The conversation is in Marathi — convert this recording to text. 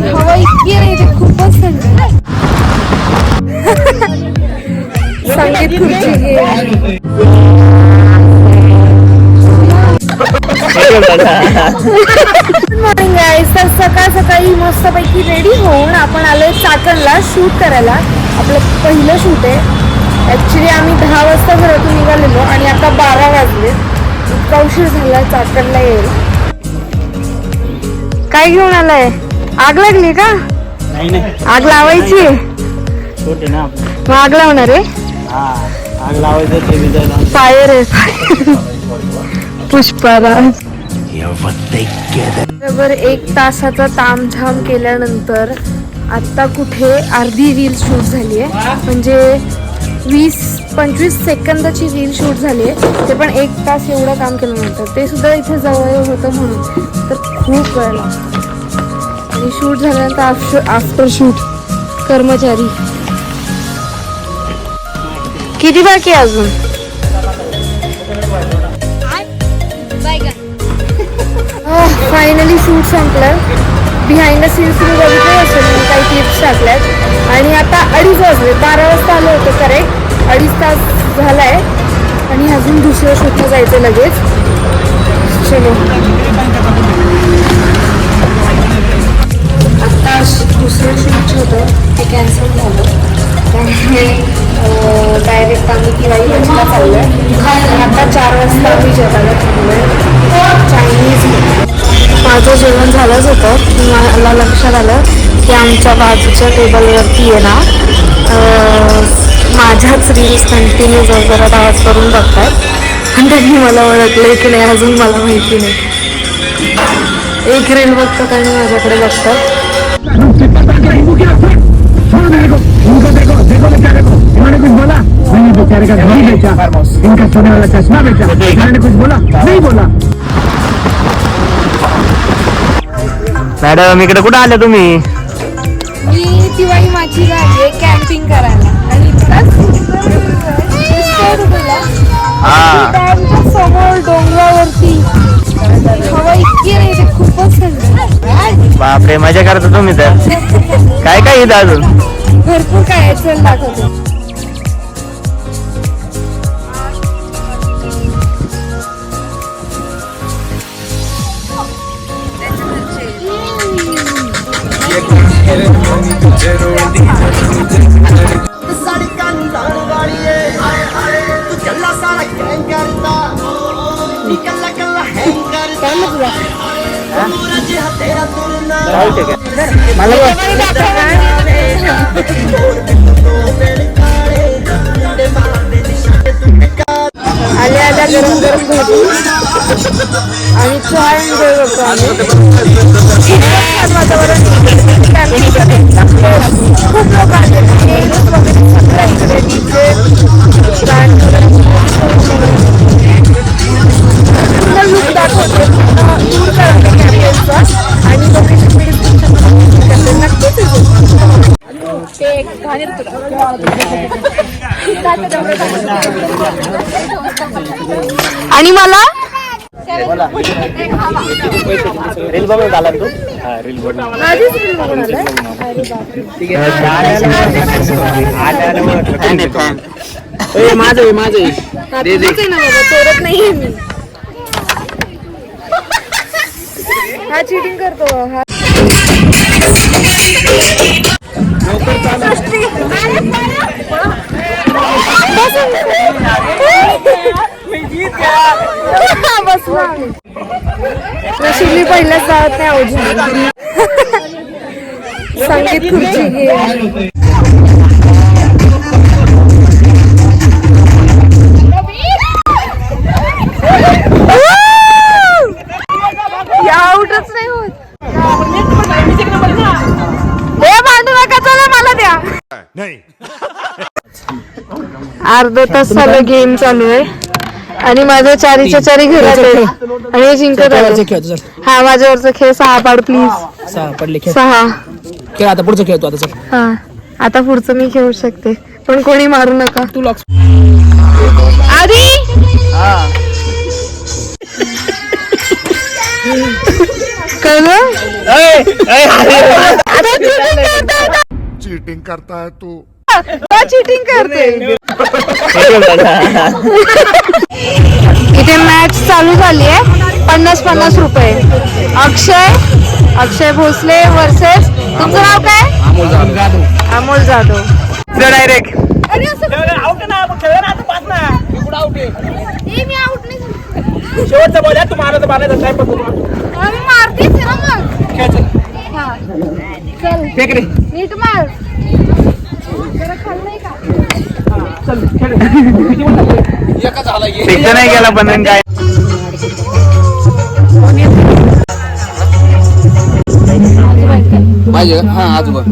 हवा इतकी नाही ते खूपच थंड संगीत खुर्ची घे मॉर्निंग गाईज. तर सकाळ सकाळी मस्तपैकी रेडी होऊन आपण आलोय चाकणला शूट करायला. आपलं पहिलं शूट आहे. ॲक्च्युली आम्ही 10 वाजता घरातून निघालेलो आणि आता 12 वाजले. इतका उशीर झाला चाकणला यायला. काय घेऊन आलाय? आग लागली का? नाही आग लावायची ना मग आग लावणार आहे. आग लावायचं फायर आहे पुष्पाराज. बरोबर 1 तासाचा तामझाम केल्यानंतर आता कुठे अर्धी रील शूट झाली आहे. म्हणजे 20-25 सेकंदाची रील शूट झाली आहे. ते पण 1 तास एवढं काम केल्यानंतर. ते सुद्धा इथे जवळ होतं म्हणून तर खूप वेळ लागतो. आणि शूट झाल्यानंतर आफ्टर शूट कर्मचारी किती बाकी आहे अजून? फायनली शूट संपलं. बिहाइंड द सीन्स तुम्ही बघितलं असेल, मी काही क्लिप्स टाकल्यात. आणि आता 2:30 वाजले. 12 वाजता आलो होतं करेक्ट. 2.5 तास झालाय आणि अजून दुसऱ्या शूटला जायचं लगेच. चलो आता दुसरं शूट होतं ते कॅन्सल झालं. त्यामुळे डायरेक्ट आम्ही दिवाळी लंचला चाललो आहे. आता 4 वाजता आम्ही जेवायला थांबलो आहे चायनीज. माझं जेवण झालंच होतं. मला लक्षात आलं की आमच्या बाजूच्या टेबलवरती आहे ना माझ्याच रील्स कंटिन्यू जरा आवाज करून बघतात. आणि त्यांनी मला ओळखलं की नाही अजून मला माहिती नाही. एक रील बघतात आणि माझ्याकडे बघतात. कुछ बोला मैंने बेचारे का घर बेचा, इनका सोने वाला चश्मा बेचा, मैंने कुछ बोला नहीं बोला. मॅडम इकडे कुठं आले तुम्ही? मी दिवाळी माझी झाली आहे कॅम्पिंग करायला आणि समोर डोंगरावरती हवा इतकी नाही ते खूपच थंड. बापरे मजा करता तुम्ही तर. काय काय इथं अजून? भरपूर काय आहे. चल दाखवतो. आल्या आल्या गरम गरम भजी आणि चहा एन्जॉय करतो आम्ही. वातावरण खूप लोक आले लुक दाखवते दूर करते कॅम्पेनचा आणि लोकेशन नक्कीच आणि मला रील बघून आला तू? रील बघून माझीच रील बघून आलाय. माझं आहे माझं आहे. ना बाबा चोरत नाहीये मी. हा चिटिंग करतो हा. बसला नशिबी पहिल्याच जात नाही अवजी. संगीत खुर्ची घे. आउटच नाही होत. हे भांडू नका चला मला द्या. अर्धा तास झालं गेम चालू आहे आणि माझ्या 4च्या 4 घरात आहे आणि जिंकत आहे. हा माझ्यावरचा खेळ 6 पाड प्लीज. 6 पडले 6 खेळ. आता पुढचं खेळतो आता. चल हा आता पुढचं मी खेळू शकते पण कोणी मारू नका. तू लॉक्स आधी चीटिंग करता है तू. चीटिंग करते. इथे मॅच चालू झाली आहे. 50-50 रुपये. अक्षय भोसले वर्सेस तुमचं नाव काय? अमोल जाधव. डायरेक्ट शेवटचा बॉल आहे तुम्हाला तर मारायचा नाही पण फेक रे नीट मार. फिक्स नाही गेला पण काय माझे हा आजोबा